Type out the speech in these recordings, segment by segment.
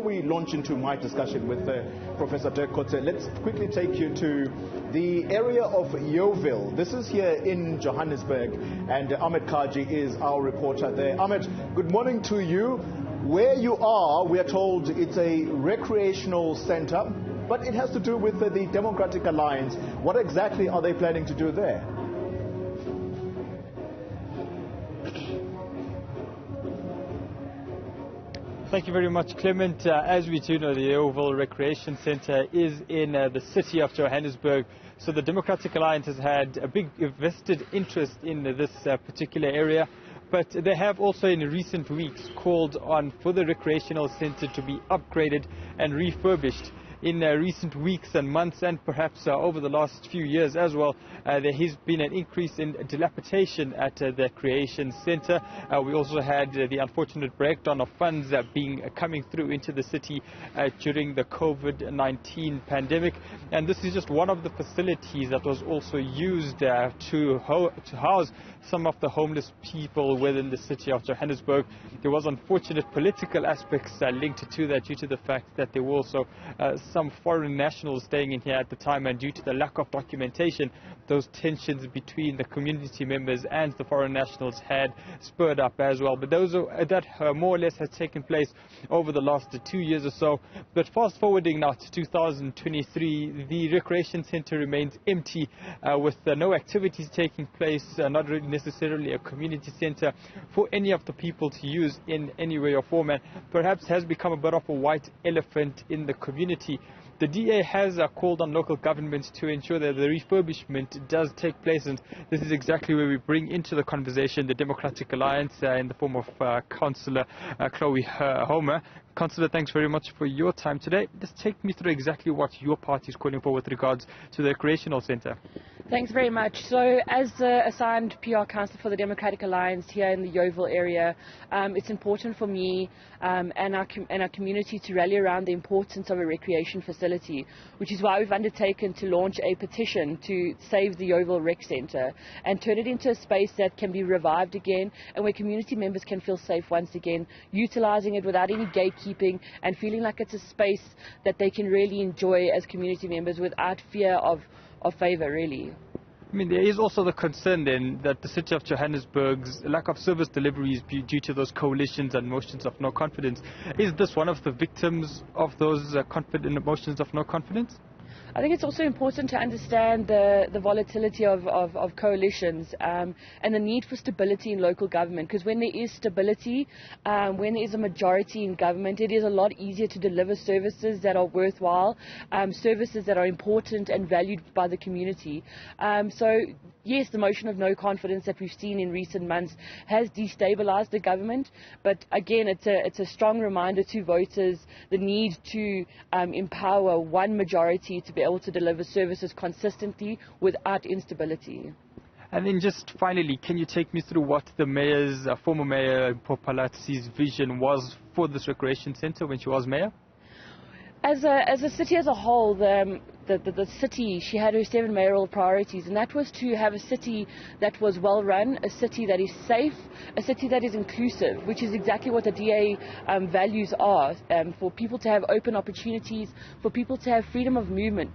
we launch into my discussion with Professor Dirk Coetzee, let's quickly take you to the area of Yeoville. This is here in Johannesburg, and Ahmed Kajee is our reporter there. Ahmed, good morning to you. Where you are, we are told it's a recreational centre, but it has to do with the Democratic Alliance. What exactly are they planning to do there? Thank you very much, Clement. As we do know, the Yeoville Recreation Centre is in the city of Johannesburg. So the Democratic Alliance has had a big vested interest in this particular area. But they have also in recent weeks called on for the recreational centre to be upgraded and refurbished. In recent weeks and months, and perhaps over the last few years as well, there has been an increase in dilapidation at the Recreation Centre. We also had the unfortunate breakdown of funds coming through into the city during the COVID-19 pandemic. And this is just one of the facilities that was also used to house some of the homeless people within the city of Johannesburg. There was unfortunate political aspects linked to that due to the fact that there were also some foreign nationals staying in here at the time, and due to the lack of documentation, those tensions between the community members and the foreign nationals had spurred up as well. But that more or less has taken place over the last 2 years or so. But fast forwarding now to 2023, the recreation centre remains empty with no activities taking place, not really necessarily a community centre for any of the people to use in any way or form, and perhaps has become a bit of a white elephant in the community. The DA has called on local governments to ensure that the refurbishment does take place, and this is exactly where we bring into the conversation the Democratic Alliance in the form of Councillor Chloe Homer. Councillor, thanks very much for your time today. Just take me through exactly what your party is calling for with regards to the recreational centre. Thanks very much. So as the assigned PR councillor for the Democratic Alliance here in the Yeoville area, it's important for me and our community to rally around the importance of a recreation facility, which is why we've undertaken to launch a petition to save the Yeoville Rec Centre and turn it into a space that can be revived again and where community members can feel safe once again, utilising it without any gatekeeping and feeling like it's a space that they can really enjoy as community members without fear of favour, really. I mean, there is also the concern then that the city of Johannesburg's lack of service deliveries due to those coalitions and motions of no confidence. Is this one of the victims of those motions of no confidence? I think it's also important to understand the volatility of coalitions and the need for stability in local government, because when there is stability, when there is a majority in government, it is a lot easier to deliver services that are worthwhile, services that are important and valued by the community. So yes, the motion of no confidence that we've seen in recent months has destabilised the government, but again it's a strong reminder to voters the need to empower one majority to be able to deliver services consistently without instability. And then just finally, can you take me through what the mayor's, former mayor Popalatsi's vision was for this recreation centre when she was mayor? As a city as a whole, the city, she had her 7 mayoral priorities, and that was to have a city that was well run, a city that is safe, a city that is inclusive, which is exactly what the DA values are, for people to have open opportunities, for people to have freedom of movement,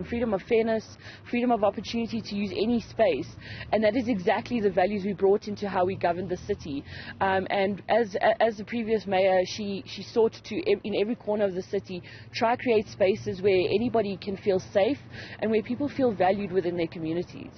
freedom of fairness, freedom of opportunity to use any space, and that is exactly the values we brought into how we govern the city. And as the previous mayor, she sought to, in every corner of the city, try to create spaces where anybody can feel safe and where people feel valued within their communities.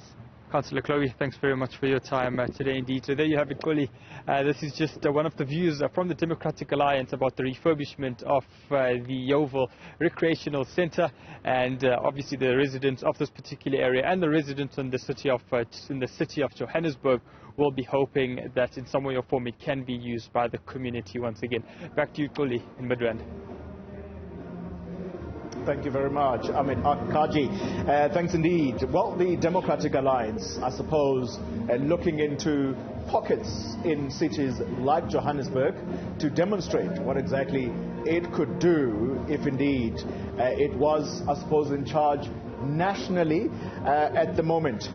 Councillor Chloe, thanks very much for your time today indeed. So there you have it, Chloe. This is just one of the views from the Democratic Alliance about the refurbishment of the Yeoville Recreational Centre, and obviously the residents of this particular area and the residents in the city of Johannesburg will be hoping that in some way or form it can be used by the community once again. Back to you, Chloe, in Midrand. Thank you very much, Ahmed Kajee. Thanks indeed. Well, the Democratic Alliance, I suppose, looking into pockets in cities like Johannesburg to demonstrate what exactly it could do if indeed it was, I suppose, in charge nationally at the moment.